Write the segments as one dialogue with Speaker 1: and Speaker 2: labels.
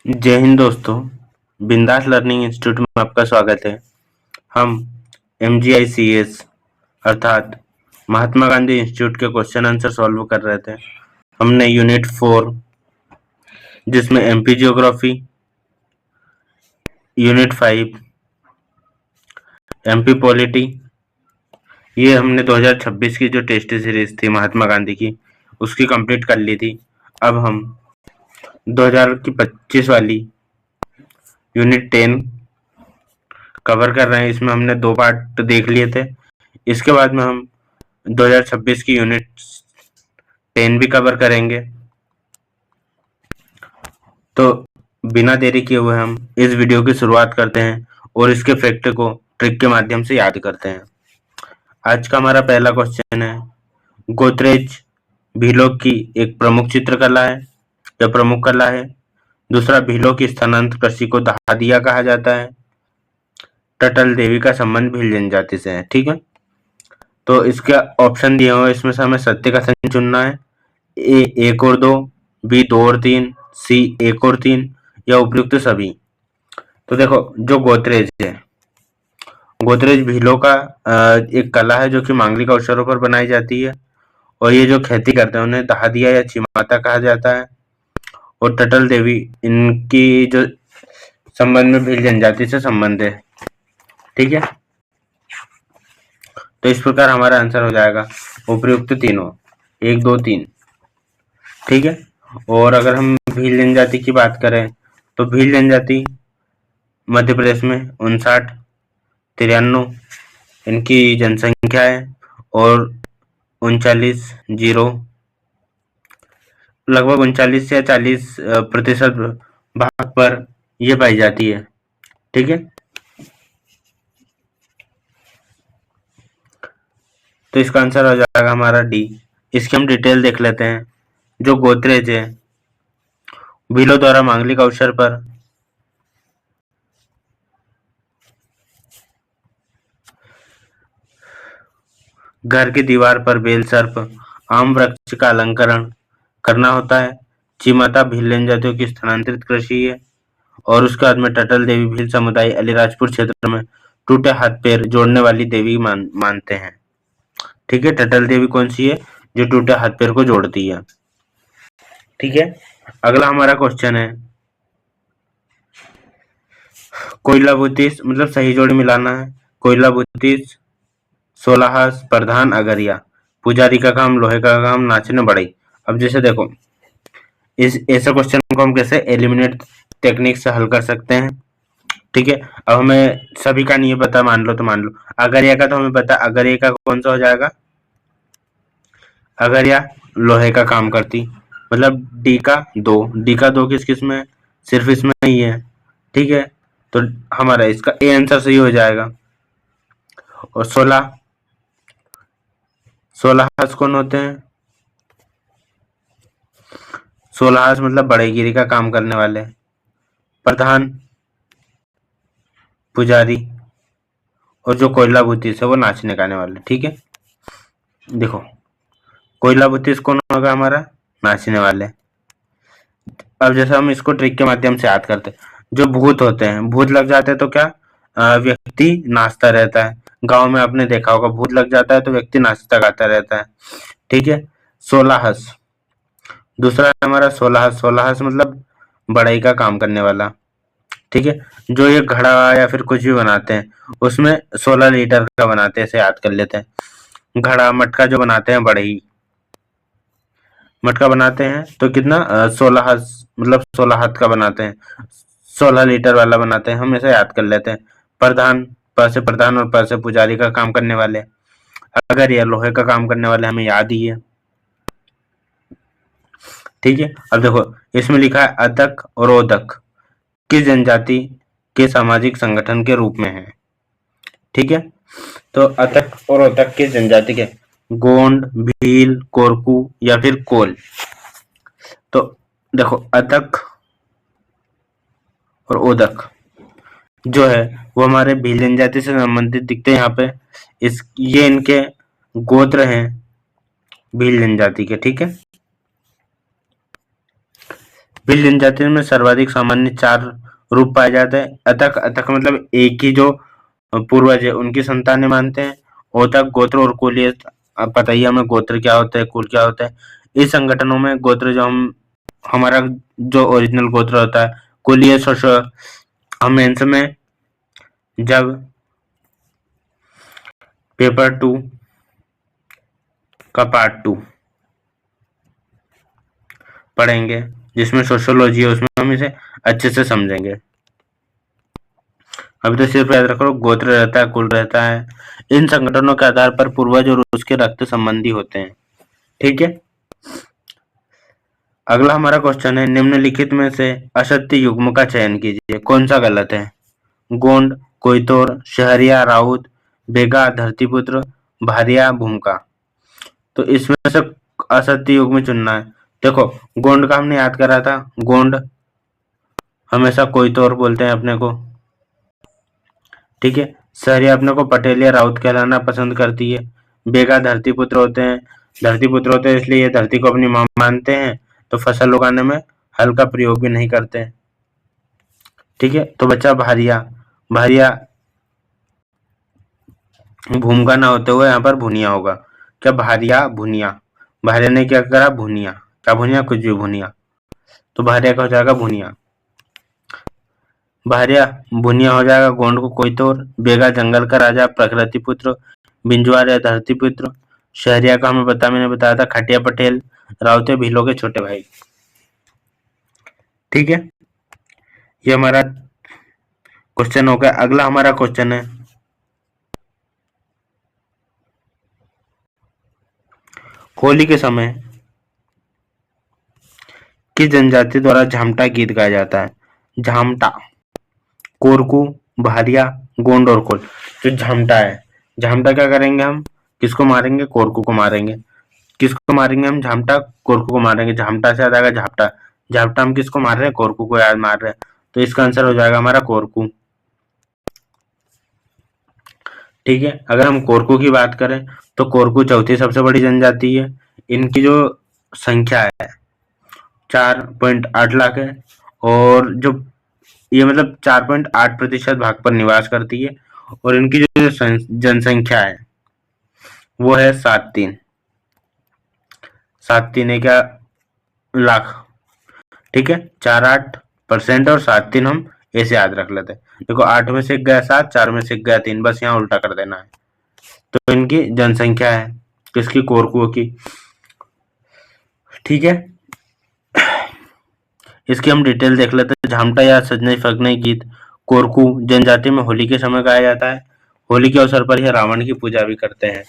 Speaker 1: जय हिंद दोस्तों। बिंदास लर्निंग इंस्टीट्यूट में आपका स्वागत है। हम MGICS अर्थात महात्मा गांधी इंस्टीट्यूट के क्वेश्चन आंसर सॉल्व कर रहे थे। हमने यूनिट 4 जिसमें MP geography, unit 5 MP polity, ये हमने 2026 की जो टेस्ट सीरीज थी महात्मा गांधी की उसकी कंप्लीट कर ली थी। अब हम 2025 वाली यूनिट 10 कवर कर रहे हैं। इसमें हमने 2 पार्ट देख लिए थे। इसके बाद में हम 2026 की यूनिट 10 भी कवर करेंगे। तो बिना देरी किए हुए हम इस वीडियो की शुरुआत करते हैं और इसके फैक्ट को ट्रिक के माध्यम से याद करते हैं। आज का हमारा पहला क्वेश्चन है, गोदरेज भीलों की एक प्रमुख चित्रकला है या प्रमुख कला है। दूसरा, भीलों की स्थानांतर कृषि को दहादिया कहा जाता है। टटल देवी का संबंध भील जनजाति से है। ठीक है, तो इसका ऑप्शन दिए हुए इसमें से हमें सत्य कथन चुनना है। ए 1 और 2, बी 2 और 3, सी 1 और 3 या उपयुक्त सभी। तो देखो, जो गोदरेज है, गोदरेज भीलों का एक कला है जो कि मांगलिक अवसरों पर बनाई जाती है। और ये जो खेती करते हैं उन्हें दहादिया या चिमाता कहा जाता है। और टटल देवी, इनकी जो संबंध में भील जनजाति से संबंध है। ठीक है, तो इस प्रकार हमारा आंसर हो जाएगा उपयुक्त तीनों, 1 2 3। ठीक है, और अगर हम भील जनजाति की बात करें तो भील जनजाति मध्य प्रदेश में 59-93 इनकी जनसंख्या है। और 39 लगभग 39 या 40% भाग पर यह पाई जाती है। ठीक है, तो इसका आंसर हो जाएगा हमारा डी। इसकी हम डिटेल देख लेते हैं। जो गोदरेज है, भीलों द्वारा मांगलिक अवसर पर घर की दीवार पर बेल सर्प, आम वृक्ष का अलंकरण करना होता है। चिमाता भील जनजातियों की स्थानांतरित कृषि है। और उसके बाद में टटल देवी भील समुदाय अलीराजपुर क्षेत्र में टूटे हाथ पैर जोड़ने वाली देवी मानते हैं। ठीक है, टटल देवी कौन सी है? जो टूटे हाथ पैर को जोड़ती है। ठीक है, अगला हमारा क्वेश्चन है, कोयला बुतीस मतलब सही जोड़ी मिलाना है। कोयला बुतीस, सोलाहास, प्रधान अगरिया, पुजारी का काम, लोहे का काम, नाचने बढ़ई। अब जैसे देखो, इस ऐसे क्वेश्चन को हम कैसे एलिमिनेट टेक्निक से हल कर सकते हैं। ठीक है, अब हमें सभी का नहीं पता, मान लो तो मान लो। अगरिया का तो हमें पता, अगरिया का कौन सा हो जाएगा? अगरिया लोहे का काम करती, मतलब डी का दो किस किस में? सिर्फ इसमें ही है। ठीक है, तो हमारा इसका ए आंसर सही हो जाएगा। और 16 हाथ कौन होते हैं? 16 हाथ मतलब बड़ेगिरी का काम करने वाले। प्रधान पुजारी, और जो कोयला बुतीस है वो नाचने गाने वाले। ठीक है, देखो, कोयला बुतीस कौन होगा हमारा? नाचने वाले। अब जैसे हम इसको ट्रिक के माध्यम से याद करते हैं, जो भूत होते हैं, भूत लग जाते हैं तो क्या व्यक्ति नाचता रहता है। गांव में आपने देखा होगा, भूत लग जाता है तो व्यक्ति नाचता गाता रहता है। ठीक है, 16 हंस, दूसरा है हमारा 16 हंस। 16 हंस मतलब बढ़ई का काम करने वाला। ठीक है, जो ये घड़ा या फिर कुछ भी बनाते हैं उसमें 16 लीटर का बनाते हैं, ऐसे याद कर लेते हैं। घड़ा मटका जो बनाते हैं, बढ़ई मटका बनाते हैं तो कितना 16 हाथ मतलब 16 हाथ का बनाते हैं, 16 लीटर वाला बनाते हैं, हम ऐसे याद कर लेते हैं। प्रधान, प से प्रधान और प से पुजारी का काम करने वाले। अगर ये लोहे का काम करने वाले हमें याद ही है। ठीक है, अब देखो, इसमें लिखा है अदक और ओदक किस जनजाति के सामाजिक संगठन के रूप में है। ठीक है, तो अदक और ओदक किस जनजाति के? गोंड, भील, कोरकू या फिर कोल। तो देखो, अदक और ओदक जो है वो हमारे भील जनजाति से संबंधित दिखते हैं यहाँ पे। ये इनके गोत्र हैं भील जनजाति के। ठीक है, भील जनजाति में सर्वाधिक सामान्य 4 रूप पाए जाते हैं। अतक, अतक मतलब एक ही जो पूर्वज है उनकी संतानें मानते हैं। ओतक, गोत्र और कुल, ये अब पता ही है हमें गोत्र क्या होता है, कुल क्या होता है। इस संगठनों में गोत्र जो हमारा जो ओरिजिनल गोत्र होता है, कुल ये हम मेंस में जब पेपर 2 का पार्ट 2 पढ़ेंगे जिसमें सोशियोलॉजी है, उसमें हम इसे अच्छे से समझेंगे। अभी तो सिर्फ याद रखो, गोत्र रहता है, कुल रहता है। इन संगठनों के आधार पर पूर्वज और उसके रक्त संबंधी होते हैं। ठीक है। अगला हमारा क्वेश्चन है, निम्नलिखित में से असत्य युग्म का चयन कीजिए, कौन सा गलत है? गोंड, कोइतोर, शहरिया, राउत, बेगा, धरतीपुत्र, भारिया, भूमका। तो इसमें से असत्य युग्म चुनना है। देखो, गोंड का हमने याद करा था। गोंड हमेशा कोइतोर बोलते हैं अपने को। ठीक है। शहरिया अपने को पटेल या राउत कहलाना पसंद करती है। बेगा धरतीपुत्र होते हैं। धरतीपुत्र होते हैं इसलिए ये धरती को अपनी मां मानते हैं, तो फसल उगाने में हल का प्रयोग भी नहीं करते हैं। ठीक है। तो बच्चा भारिया। भारिया भूमका ना होते हुए यहाँ पर भुनिया होगा। क्या भारिया भुनिया? भारिया ने क्या करा? भुनिया। क्या भुनिया? कुछ भी भुनिया। तो भारिया का हो जाएगा भुनिया। भारिया भुनिया हो जाएगा। गोंड को कोइतोर। बेगा जंगल का राजा, प्रकृति पुत्र, बिंजवार या धरती पुत्र। शहरिया का मैंने बताया था, खटिया पटेल। राउते भीलों के छोटे भाई। ठीक है। ये हमारा क्वेश्चन हो गया। अगला हमारा क्वेश्चन है, होली के समय किस जनजाति द्वारा झामटा गीत गाया जाता है? झामटा, कोरकू, भारिया, गोंड और कोल। जो झामटा है, झामटा क्या करेंगे हम? किसको मारेंगे? कोरकू को मारेंगे। किसको मारेंगे हम? झामटा कोरकू को मारेंगे। झामटा से याद आएगा झापटा। झापटा हम किसको मार रहे हैं? कोरकू को याद मार रहे हैं। तो इसका आंसर हो जाएगा हमारा कोरकू। ठीक है। अगर हम कोरकू की बात करें तो कोरकू चौथी सबसे बड़ी जनजाति है। इनकी जो संख्या है 4.8 लाख है, और जो ये मतलब 4.8% भाग पर निवास करती है, और इनकी जो जनसंख्या है वो है 7.3। 7.3 है क्या? लाख। ठीक है। 4.8% और 7.3 हम ऐसे याद रख लेते हैं। देखो, 8 में से गया 7, 4 में से गया 3, बस यहाँ उल्टा कर देना है। तो इनकी जनसंख्या है किसकी? कोरकुओं की। ठीक है। इसकी हम डिटेल देख लेते हैं। झामटा या सजनई फगनई गीत कोरकू जनजाति में होली के समय गाया जाता है। होली के अवसर पर यह रावण की पूजा भी करते हैं।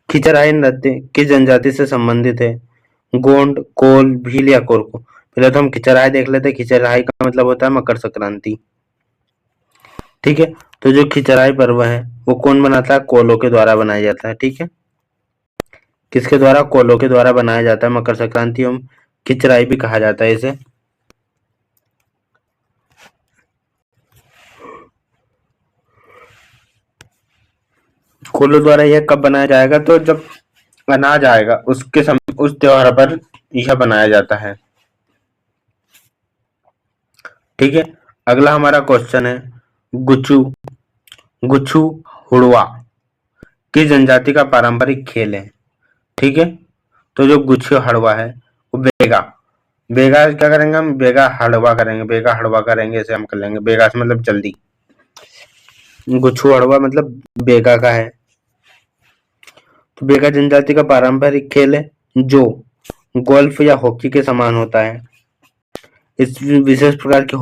Speaker 1: खिचराई नृत्य किस जनजाति से संबंधित है? गोंड, कोल, भील या कोरकू। पहले तो हम खिचराई देख लेते हैं। खिचराई का मतलब होता है मकर संक्रांति। ठीक है। तो जो खिचराई पर्व है वो कौन बनाता है? कोलों के द्वारा बनाया जाता है। ठीक है। किसके द्वारा? कोलों के द्वारा बनाया जाता है। मकर संक्रांति हम खिचराई भी कहा जाता है इसे। कोलों द्वारा यह कब बनाया जाएगा? तो जब अनाज आएगा उसके समय, उस त्योहार पर यह बनाया जाता है। ठीक है। अगला हमारा क्वेश्चन है, गुच्चू गुच्छू हुड़वा किस जनजाति का पारंपरिक खेल है? ठीक है। तो जो गुच्छू हड़वा है वो बेगा। बेगा क्या करेंगे हम? बेगा हड़वा करेंगे। बेगा हड़वा करेंगे, ऐसे हम कर लेंगे। बेगा से मतलब जल्दी। गुच्छू हड़वा मतलब बेगा का है। तो बेगा जनजाति का पारंपरिक खेल है जो गोल्फ या हॉकी के समान होता है। इस विशेष प्रकार की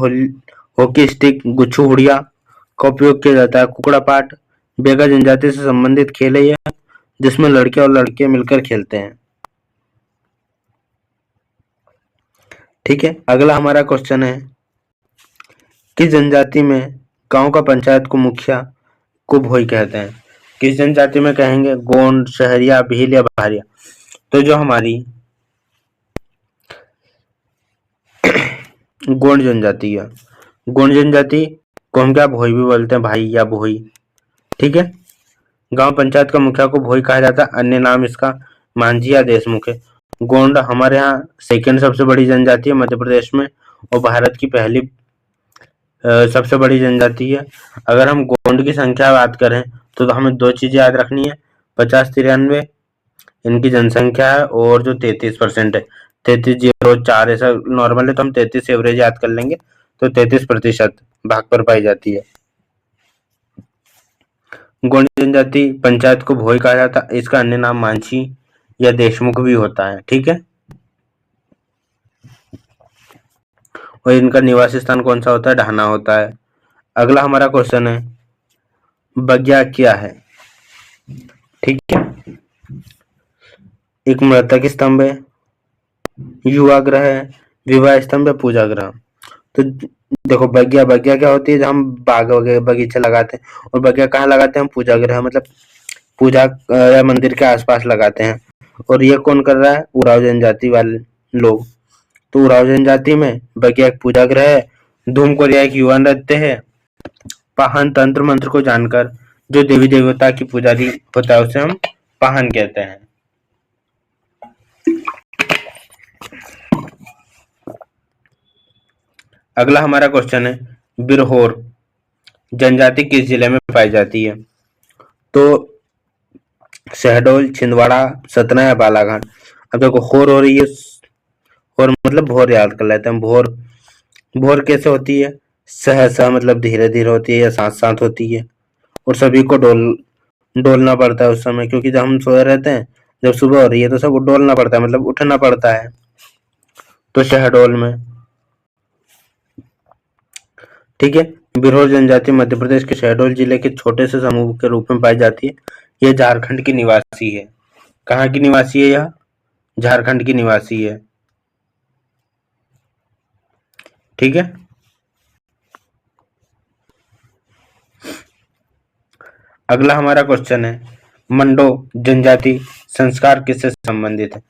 Speaker 1: हॉकी स्टिक गुच्छू हुड़िया का उपयोग किया जाता है। कुकड़ा पाट बेगा जनजाति से संबंधित खेल है यह, जिसमें लड़के और लड़के मिलकर खेलते हैं। ठीक है। अगला हमारा क्वेश्चन है, किस जनजाति में गांव का पंचायत को मुखिया को भोई कहते हैं? किस जनजाति में कहेंगे? गोंड, शहरिया, भील या भारिया। तो जो हमारी गोंड जनजाति है, गोंड जनजाति को हम क्या भोई भी बोलते हैं, भाई या भोई। ठीक है। गांव पंचायत का मुखिया को भोई कहा जाता है। अन्य नाम इसका मांझी या देशमुख है। गोंड हमारे यहाँ सेकंड सबसे बड़ी जनजाति है मध्य प्रदेश में, और भारत की पहली सबसे बड़ी जनजाति है। अगर हम गोंड की संख्या बात करें तो हमें दो चीजें याद रखनी है। 50-93 इनकी जनसंख्या है, और जो 33% है, 33.04 ऐसा नॉर्मल है, तो हम 33 एवरेज याद कर लेंगे, तो 33% भाग पर पाई जाती है। गोंड जनजाति पंचायत को भोई कहा जाता है, इसका अन्य नाम मांझी या देशमुख भी होता है। ठीक है, और इनका निवास स्थान कौन सा होता है? ढाना होता है। अगला हमारा क्वेश्चन है, बग्या क्या है? ठीक है, एक मृतक स्तंभ है, युवा ग्रह है, विवाह स्तंभ है, पूजा ग्रह। तो देखो, बग्या बग्या क्या होती है? जब हम बाग वगैरह बगीचे लगाते हैं, और बग्या कहाँ लगाते हैं? हम पूजा ग्रह मतलब पूजा या मंदिर के आसपास लगाते हैं। और ये कौन कर रहा है? उराव जनजाति वाले लोग। तो उराव जनजाति में बग्या एक पूजा ग्रह है, धूम कोरिया एक युवा नृत्य है, पाहन तंत्र मंत्र को जानकर जो देवी देवता की पुजारी होता है उसे हम पाहन कहते हैं। अगला हमारा क्वेश्चन है, बिरहोर जनजाति किस जिले में पाई जाती है? तो शहडोल, छिंदवाड़ा, सतना या बालाघाट। अब देखो, होर हो रही है, होर मतलब भोर याद कर लेते हैं। भोर भोर कैसे होती है? सहसा मतलब धीरे धीरे होती है या साथ साथ होती है, और सभी को डोलना पड़ता है उस समय, क्योंकि जब हम सोए रहते हैं, जब सुबह हो रही है तो सबको डोलना पड़ता है, मतलब उठना पड़ता है। तो शहडोल में। ठीक है, बिरहोर जनजाति मध्य प्रदेश के शहडोल जिले के छोटे से समूह के रूप में पाई जाती है। यह झारखंड की निवासी है। कहाँ की निवासी है यह? झारखंड की निवासी है। ठीक है, अगला हमारा क्वेश्चन है, मंडो जनजाति संस्कार किससे संबंधित है?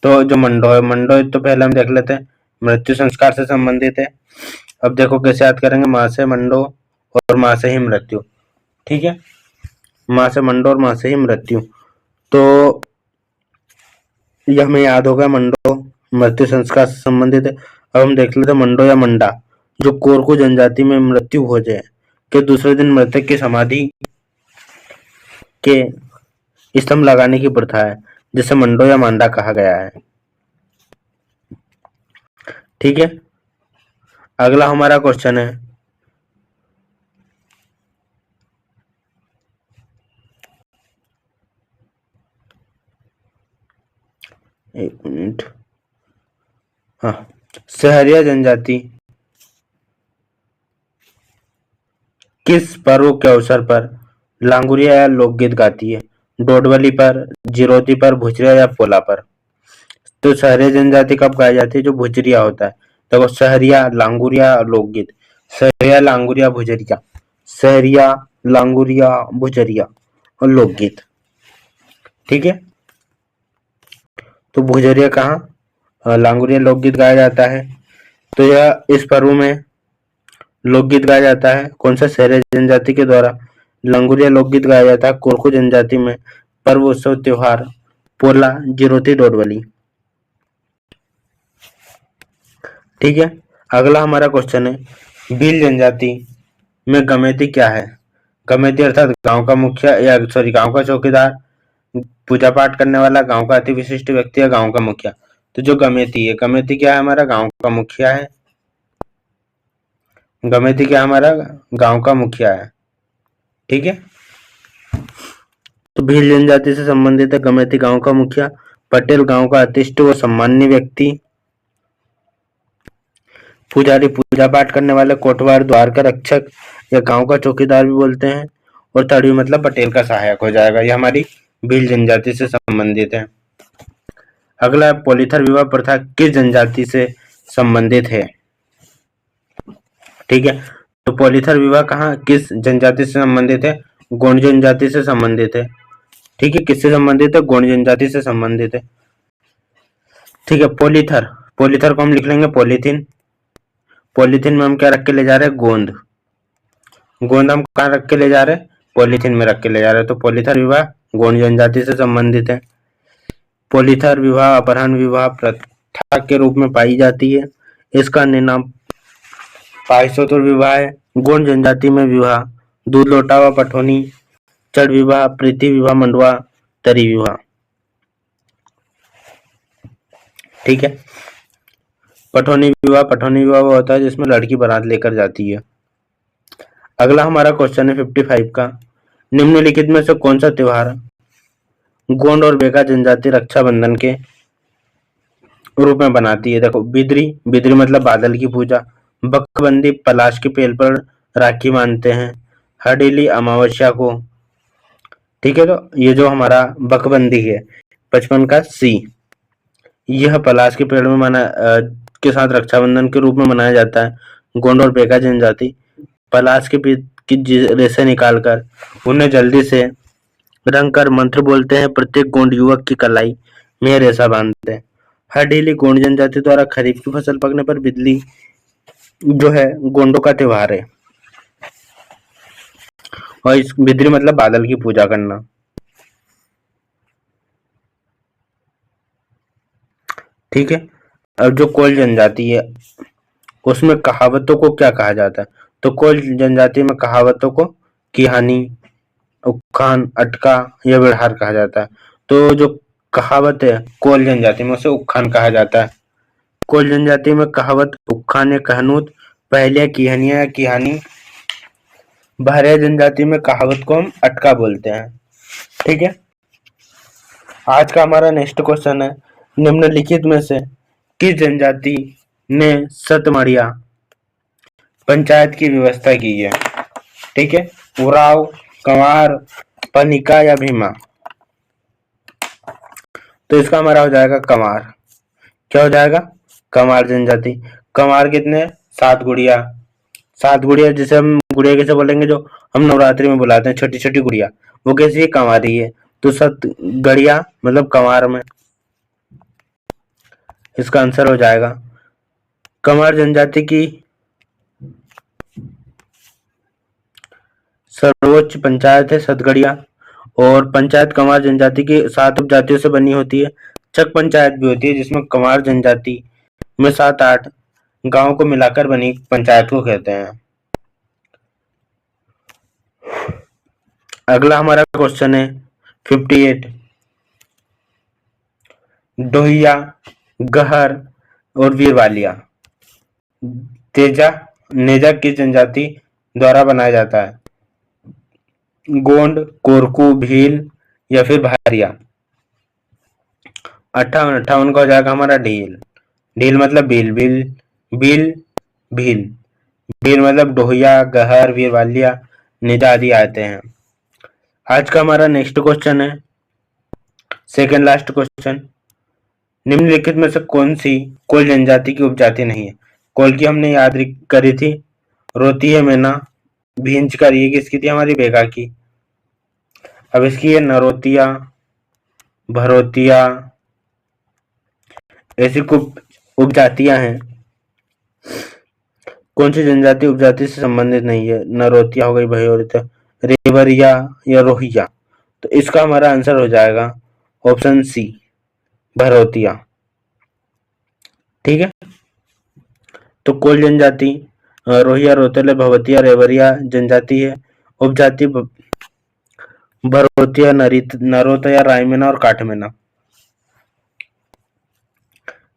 Speaker 1: तो जो मंडो है, मंडो तो पहले हम देख लेते हैं, मृत्यु संस्कार से संबंधित है। अब देखो कैसे याद करेंगे, माँ से मंडो और माँ से ही मृत्यु। ठीक है, माँ से मंडो और माँ से ही मृत्यु। तो यह हमें याद होगा, मंडो मृत्यु संस्कार से संबंधित है। अब हम देख लेते हैं मंडो या मंडा, जो कोरकू जनजाति में मृत्यु हो जाए के दूसरे दिन मृतक की समाधि के स्तंभ लगाने की प्रथा है, जिसे मंडो या मांडा कहा गया है। ठीक है, अगला हमारा क्वेश्चन है, एक मिनट, हाँ, सहरिया जनजाति किस पर्व के अवसर पर लांगुरिया या लोकगीत गाती है? डोडवली पर, जिरोती पर, भुजरिया या पोला पर। तो सहरिया जनजाति कब गाई जाती है? जो भुजरिया होता है। देखो, सहरिया, लांगुरिया और लोकगीत। सहरिया, लांगुरिया, भुजरिया। सहरिया, लांगुरिया, भुजरिया और लोकगीत। ठीक है, तो भुजरिया कहाँ, लांगुरिया लोकगीत गाया जाता है। तो यह इस पर्व में लोकगीत गाया जाता है। कौन सा? सहरिया जनजाति के द्वारा लंगुरिया लोकगीत गाया जाता है। कोरकू जनजाति में पर्व, उत्सव, त्योहार, पोला, जिरोती, डोडवली। ठीक है, अगला हमारा क्वेश्चन है, भील जनजाति में गमेती क्या है? गमेती अर्थात गांव का मुखिया या सॉरी गांव का चौकीदार, पूजा पाठ करने वाला, गांव का अति विशिष्ट व्यक्ति या गांव का मुखिया। तो जो गमेती है, गमेती क्या है? हमारा गांव का मुखिया है। गमेती क्या हमारा? गांव का मुखिया है। ठीक है, तो भील जनजाति से संबंधित है गमेती गांव का मुखिया, पटेल गांव का अतिष्ठ व सम्मान्य व्यक्ति, पुजारी पूजा पाठ करने वाले, कोटवार द्वार का रक्षक या गांव का चौकीदार भी बोलते हैं, और तड़वी मतलब पटेल का सहायक हो जाएगा। ये हमारी भील जनजाति से संबंधित है। अगला पॉलीथर विवाह प्रथा किस जनजाति से संबंधित है? ठीक है, तो पॉलीथर विवाह कहाँ किस जनजाति से संबंधित है? गोंड जनजाति से संबंधित है। ठीक है, किससे संबंधित है? गोंड जनजाति से संबंधित है। ठीक है, पॉलीथर, पॉलीथर को हम लिख लेंगे पॉलीथीन। पॉलीथीन में हम क्या रख के ले जा रहे हैं? गोंद। गोंद हम कहाँ रख के ले जा रहे हैं? पॉलीथीन में रख के ले जा रहे हैं। तो पॉलीथर विवाह गोंड जनजाति से संबंधित है। पोलिथर विवाह अपहरण विवाह प्रथा के रूप में पाई जाती है। इसका अन्य नाम पाइसोतुर विवाह है। गोंड जनजाति में विवाह दूध लोटावा पठौनी चढ़ विवाह प्रीति विवाह मंडवा तरी विवाह। ठीक है। पठौनी विवाह वो होता है जिसमें लड़की बारात लेकर जाती है। अगला हमारा क्वेश्चन है 55 का, निम्नलिखित में से कौन सा त्योहार गोंड और बेगा जनजाति रक्षाबंधन के रूप में बनाती है? देखो, बिद्री मतलब बादल की पूजा, बकबंदी पलाश के पेड़ पर राखी बांधते हैं, हडेली अमावस्या को। ठीक है, तो ये जो हमारा बकबंदी है 55 का सी, यह पलाश के पेड़ में के साथ रक्षाबंधन के रूप में मनाया जाता है। गोंड और बेगा जनजाति पलाश के पेड़ की रेशे निकालकर उन्हें जल्दी से रंग कर मंत्र बोलते हैं। प्रत्येक गोंड युवक की कलाई में रेशा बांधते हैं। हडेली गोंड जनजाति द्वारा खरीफ की फसल पकने पर बिजली जो है गोंडों का त्योहार है। और इस बिद्री मतलब बादल की पूजा करना। ठीक है। अब जो कोल जनजाति है उसमें कहावतों को क्या कहा जाता है? तो कोल जनजाति में कहावतों को किहानी, उखान, अटका या व्यवहार कहा जाता है। तो जो कहावत है कोल जनजाति में उसे उखान कहा जाता है। कोल जनजाति में कहावत, उखान या कहनूत, पहलिया, किहनिया या किहानी। भारिया जनजाति में कहावत को हम अटका बोलते हैं। ठीक है। आज का हमारा नेक्स्ट क्वेश्चन है, निम्नलिखित में से किस जनजाति ने सतमड़िया पंचायत की व्यवस्था की है? ठीक है। उराव, कंवार, पनिका या भीमा। तो इसका हमारा हो जाएगा कंवार। क्या हो जाएगा? कंवार जनजाति। कंवार कितने? 7 गुड़िया। 7 गुड़िया जिसे हम गुड़िया कैसे बोलेंगे, जो हम नवरात्रि में बुलाते हैं छोटी छोटी गुड़िया, वो कैसी है? कंवारी है। तो 7 गड़िया मतलब कंवार में। इसका आंसर हो जाएगा। कंवार जनजाति की सर्वोच्च पंचायत है सतगड़िया। और पंचायत कंवार जनजाति की 7 उपजातियों से बनी होती है। चक पंचायत भी होती है जिसमें कंवार जनजाति में 7-8 गांव को मिलाकर बनी पंचायत को कहते हैं। अगला हमारा क्वेश्चन है 58, डोहिया, गहर और वीरवालिया तेजा नेजा किस जनजाति द्वारा बनाया जाता है? गोंड, कोरकू, भील या फिर भारिया। 58 का हो जाएगा हमारा ढील। ढील मतलब भील, भील भील मतलब डोहिया, गहर, वीरवालिया, नेजा आदि आते हैं। आज का हमारा नेक्स्ट क्वेश्चन है सेकेंड लास्ट क्वेश्चन, निम्नलिखित में से कौन सी कोल जनजाति की उपजाति नहीं है? कोल की हमने याद करी थी, रोती है मैना, भींच कर, ये किसकी थी? हमारी बेगा की। अब इसकी है नरोतिया, भरोतिया, ऐसी कुछ उपजातियां हैं। कौन सी जनजाति उपजाति से संबंधित नहीं है? नरोतिया हो गई, भयोरिया, रेवरिया या रोहिया। तो इसका हमारा आंसर हो जाएगा ऑप्शन सी, भरोतिया। ठीक है। तो कोल जनजाति रोहिया, रोतेले, भवतिया, रेवरिया जनजाति है। उपजाति भरोतिया, नरोतिया, रायमेना और काठमेना।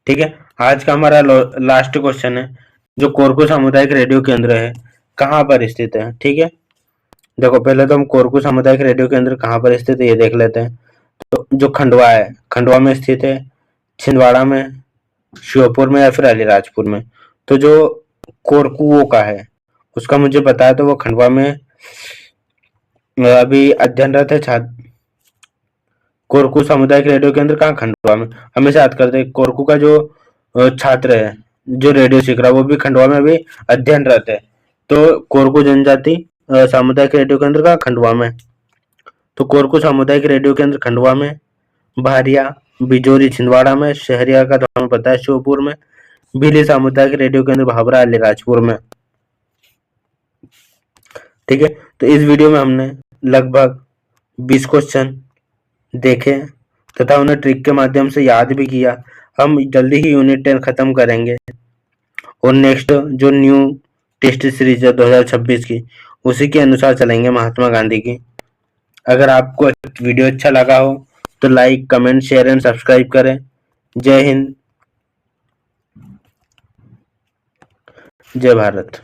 Speaker 1: ठीक है। आज का हमारा लास्ट क्वेश्चन है, जो कोरकू सामुदायिक रेडियो केंद्र है कहाँ पर स्थित है? ठीक है। देखो, पहले तो हम कोरकू सामुदायिक रेडियो केंद्र कहाँ पर स्थित है ये देख लेते हैं। तो जो खंडवा है, खंडवा में स्थित है, छिंदवाड़ा में, श्योपुर में या फिर अलीराजपुर में। तो जो कोरकू का है उसका मुझे पता है, तो वो खंडवा में अभी अध्ययनरत है छात्र। कोरकू सामुदायिक रेडियो केंद्र कहाँ? खंडवा में। हमेशा याद करते हैं कोरकू का जो छात्र है जो रेडियो सीख रहा है वो भी खंडवा में भी अध्ययनरत है। तो कोरकू जनजाति सामुदायिक रेडियो केंद्र कहाँ? खंडवा में। तो कोरकू सामुदायिक रेडियो केंद्र खंडवा में, भारिया बिजोरी छिंदवाड़ा में, शहरिया का तो हमें पता है श्योपुर में, भीली सामुदायिक रेडियो केंद्र भाभरा अलीराजपुर में। ठीक है। तो इस वीडियो में हमने लगभग 20 क्वेश्चन देखे। तथा उन्हें ट्रिक के माध्यम से याद भी किया। हम जल्दी ही यूनिट 10 खत्म करेंगे और नेक्स्ट जो न्यू टेस्ट सीरीज है 2026 की, उसी के अनुसार चलेंगे महात्मा गांधी की। अगर आपको वीडियो अच्छा लगा हो तो like, comment, share and subscribe करें। जय हिंद, जय भारत।